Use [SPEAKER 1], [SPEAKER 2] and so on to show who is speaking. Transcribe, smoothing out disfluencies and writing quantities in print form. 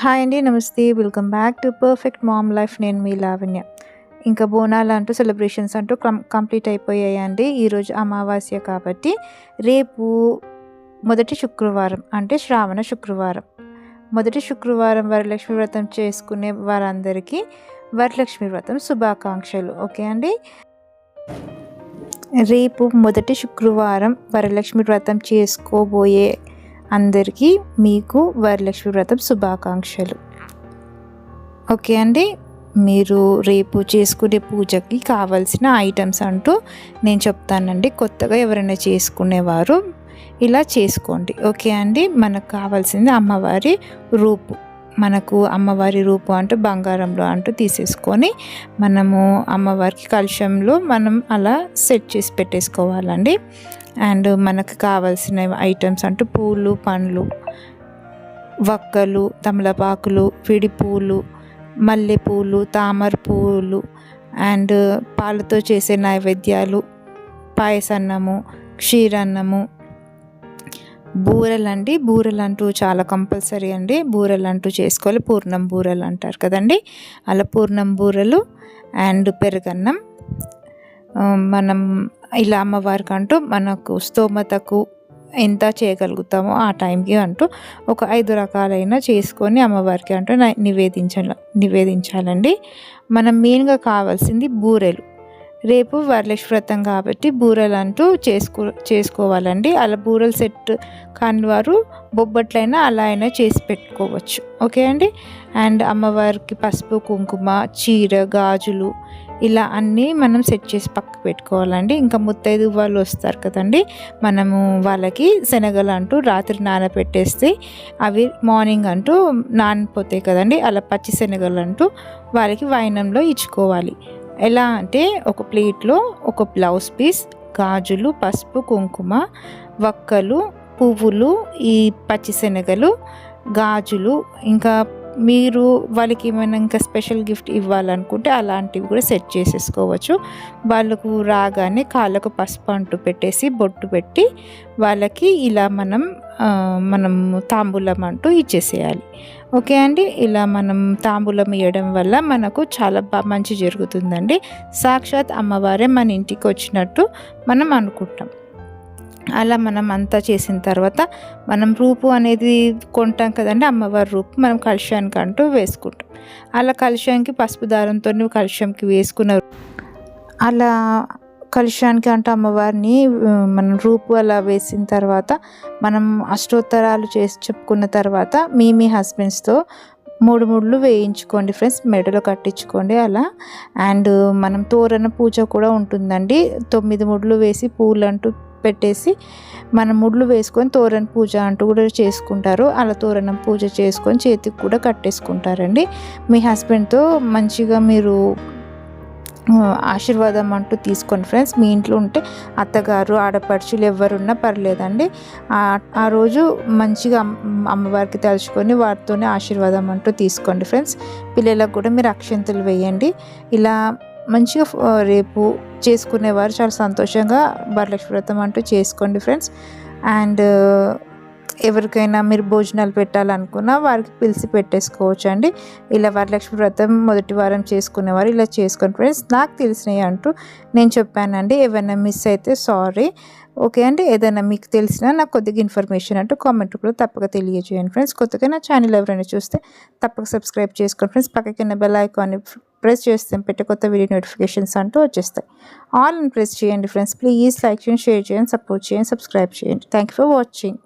[SPEAKER 1] Hi అండి. నమస్తే. Welcome back to perfect mom life. నేను మీ లావణ్య. ఇంకా బోనాలు అంటూ సెలబ్రేషన్స్ అంటూ కంప్లీట్ అయిపోయాయండి. ఈరోజు అమావాస్య కాబట్టి రేపు మొదటి శుక్రవారం అంటే శ్రావణ శుక్రవారం. మొదటి శుక్రవారం వరలక్ష్మి వ్రతం చేసుకునే వారందరికీ వరలక్ష్మి వ్రతం శుభాకాంక్షలు. ఓకే అండి. రేపు మొదటి శుక్రవారం వరలక్ష్మి వ్రతం చేసుకోబోయే అందరికీ మీకు వరలక్ష్మి వ్రతం శుభాకాంక్షలు. ఓకే అండి. మీరు రేపు చేసుకునే పూజకి కావాల్సిన ఐటమ్స్ అంటూ నేను చెప్తానండి. కొత్తగా ఎవరైనా చేసుకునేవారు ఇలా చేసుకోండి. ఓకే అండి. మనకు కావాల్సింది అమ్మవారి రూపు. మనకు అమ్మవారి రూపు అంటూ బంగారంలో అంటూ తీసేసుకొని మనము అమ్మవారికి కలశంలో మనం అలా సెట్ చేసి పెట్టేసుకోవాలండి. అండ్ మనకు కావాల్సిన ఐటమ్స్ అంటూ పూలు, పండ్లు, వక్కలు, తమలపాకులు, విడి పూలు, మల్లెపూలు, తామర పూలు అండ్ పాలతో చేసే నైవేద్యాలు, పాయసన్నము, క్షీరన్నము, బూరెలండి. బూరెలు అంటూ చాలా కంపల్సరీ అండి. బూరెలు అంటూ చేసుకోవాలి. పూర్ణం బూరెలు అంటారు కదండి, అలా పూర్ణం బూరెలు అండ్ పెరుగన్నం. మనం ఇలా అమ్మవారికి అంటూ మనకు స్తోమతకు ఎంత చేయగలుగుతామో ఆ టైంకి అంటూ ఒక 5 రకాలైన చేసుకొని అమ్మవారికి అంటూ నివేదించాలండి. మనం మెయిన్గా కావాల్సింది బూరెలు. రేపు వరలక్ష్మి వ్రతం కాబట్టి బూరెలు అంటూ చేసుకోవాలండి. అలా బూరెలు సెట్ కాని వారు బొబ్బట్లైనా అలా అయినా చేసి పెట్టుకోవచ్చు. ఓకే అండి. అండ్ అమ్మవారికి పసుపు, కుంకుమ, చీర, గాజులు ఇలా అన్నీ మనం సెట్ చేసి పక్కకు పెట్టుకోవాలండి. ఇంకా ముత్తైదు వాళ్ళు వస్తారు కదండి, మనము వాళ్ళకి శనగలు అంటూ రాత్రి నానబెట్టేస్తే అవి మార్నింగ్ అంటూ నానిపోతాయి కదండి. అలా పచ్చి శనగలు అంటూ వాళ్ళకి వాయినంలో ఇచ్చుకోవాలి. ఎలా అంటే ఒక ప్లేట్లో ఒక బ్లౌజ్ పీస్, గాజులు, పసుపు, కుంకుమ, వక్కలు, పువ్వులు, ఈ పచ్చిశనగలు, గాజులు, ఇంకా మీరు వాళ్ళకి ఏమైనా ఇంకా స్పెషల్ గిఫ్ట్ ఇవ్వాలనుకుంటే అలాంటివి కూడా సెట్ చేసేసుకోవచ్చు. వాళ్ళకు రాగానే కాళ్ళకు పసుపు అంటూ పెట్టేసి బొట్టు పెట్టి వాళ్ళకి ఇలా మనం తాంబూలం అంటూ ఇచ్చేసేయాలి. ఓకే అండి. ఇలా మనం తాంబూలం ఇవ్వడం వల్ల మనకు చాలా మంచి జరుగుతుందండి. సాక్షాత్ అమ్మవారే మన ఇంటికి వచ్చినట్టు మనం అనుకుంటాం. అలా మనం అంతా చేసిన తర్వాత మనం రూపు అనేది కొంటాం కదండి, అమ్మవారి రూపు మనం కలశానికి అంటూ వేసుకుంటాం. అలా కలశానికి పసుపు దారంతో కలశంకి వేసుకున్న అలా కలశానికి అంటూ అమ్మవారిని మనం రూపు అలా వేసిన తర్వాత మనం అష్టోత్తరాలు చేసి చెప్పుకున్న తర్వాత మీ హస్బెండ్స్తో 3 ముళ్ళు వేయించుకోండి ఫ్రెండ్స్, మెడలో కట్టించుకోండి అలా. అండ్ మనం తోరణ పూజ కూడా ఉంటుందండి. 9 ముళ్ళు వేసి పూలు అంటూ పెట్టేసి మనం ముడ్లు వేసుకొని తోరణ పూజ అంటూ కూడా చేసుకుంటారు. అలా తోరణం పూజ చేసుకొని చేతికి కూడా కట్టేసుకుంటారండి. మీ హస్బెండ్తో మంచిగా మీరు ఆశీర్వాదం అంటూ తీసుకోండి ఫ్రెండ్స్. మీ ఇంట్లో ఉంటే అత్తగారు, ఆడపడుచులు ఎవరున్నా పర్లేదండి. ఆ రోజు మంచిగా అమ్మవారికి తలుచుకొని వారితోనే ఆశీర్వాదం అంటూ తీసుకోండి ఫ్రెండ్స్. పిల్లలకు కూడా మీరు అక్షంతలు వేయండి. ఇలా మంచిగా రేపు చేసుకునేవారు చాలా సంతోషంగా వరలక్ష్మి వ్రతం అంటూ చేసుకోండి ఫ్రెండ్స్. అండ్ ఎవరికైనా మీరు భోజనాలు పెట్టాలనుకున్నా వారికి పిలిచి పెట్టేసుకోవచ్చు అండి. ఇలా వరలక్ష్మి వ్రతం మొదటి వారం చేసుకునేవారు ఇలా చేసుకోండి ఫ్రెండ్స్. నాకు తెలిసినవి అంటూ నేను చెప్పానండి. ఏమైనా మిస్ అయితే సారీ. ఓకే అండి. ఏదైనా మీకు తెలిసినా నాకు కొద్దిగా ఇన్ఫర్మేషన్ అంటూ కామెంట్ రూపంలో తప్పక తెలియజేయండి ఫ్రెండ్స్. కొత్తగా నా ఛానల్ ఎవరైనా చూస్తే తప్పక సబ్స్క్రైబ్ చేసుకోండి ఫ్రెండ్స్. పక్కకిన్న బెల్ ఐకాన్ని ప్రెస్ చేస్తే పెట్టే కొత్త వీడియో నోటిఫికేషన్స్ అంటూ వచ్చేస్తాయి. ఆల్ అని ప్రెస్ చేయండి ఫ్రెండ్స్. ప్లీజ్ లైక్ చేయండి, షేర్ చేయండి, సపోర్ట్ చేయండి, సబ్స్క్రైబ్ చేయండి. Thank you for watching.